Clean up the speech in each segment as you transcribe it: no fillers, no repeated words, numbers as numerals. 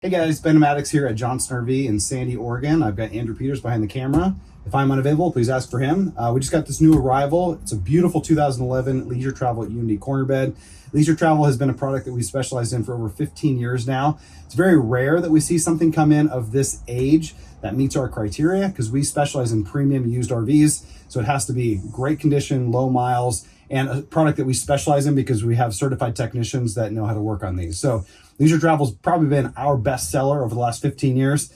Hey guys, Ben Maddox here at Johnson RV in Sandy, Oregon. I've got Andrew Peters behind the camera. If I'm unavailable, please ask for him. We just got this new arrival. It's a beautiful 2011 Leisure Travel Unity corner bed. Leisure Travel has been a product that we specialized in for over 15 years now. It's very rare that we see something come in of this age that meets our criteria because we specialize in premium used RVs. So it has to be great condition, low miles, and a product that we specialize in because we have certified technicians that know how to work on these. So Leisure Travel's probably been our best seller over the last 15 years.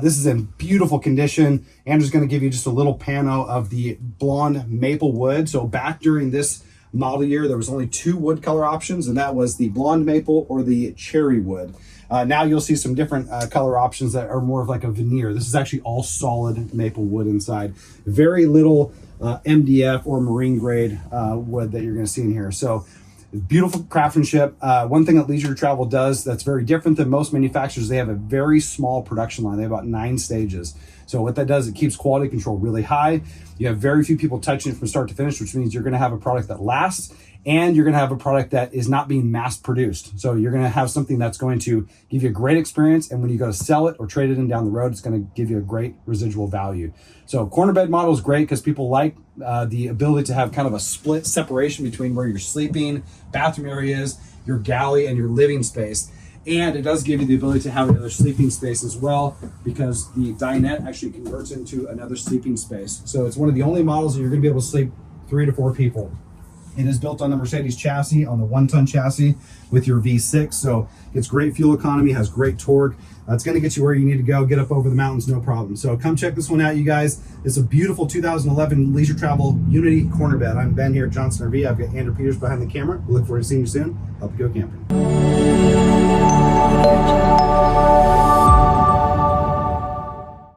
This is in beautiful condition. Andrew's going to give you just a little pano of the blonde maple wood. So back during this model year, there was only two wood color options, and that was the blonde maple or the cherry wood. Now you'll see some different color options that are more of like a veneer. This is actually all solid maple wood inside. Very little MDF or marine grade wood that you're going to see in here. So beautiful craftsmanship. One thing that Leisure Travel does that's very different than most manufacturers, they have a very small production line. They have about 9 stages. So what that does, it keeps quality control really high. You have very few people touching it from start to finish, which means you're going to have a product that lasts, and you're going to have a product that is not being mass produced. So you're going to have something that's going to give you a great experience, and when you go to sell it or trade it in down the road, it's going to give you a great residual value. So corner bed model is great because people like the ability to have kind of a split separation between where you're sleeping, bathroom areas, your galley, and your living space. And it does give you the ability to have another sleeping space as well, because the dinette actually converts into another sleeping space. So it's one of the only models that you're going to be able to sleep 3 to 4 people. It is built on the Mercedes chassis, on the 1-ton chassis with your V6. So it's great fuel economy, has great torque. It's going to get you where you need to go, get up over the mountains, no problem. So come check this one out, you guys. It's a beautiful 2011 Leisure Travel Unity corner bed. I'm Ben here at Johnson RV. I've got Andrew Peters behind the camera. We look forward to seeing you soon. Help you go camping.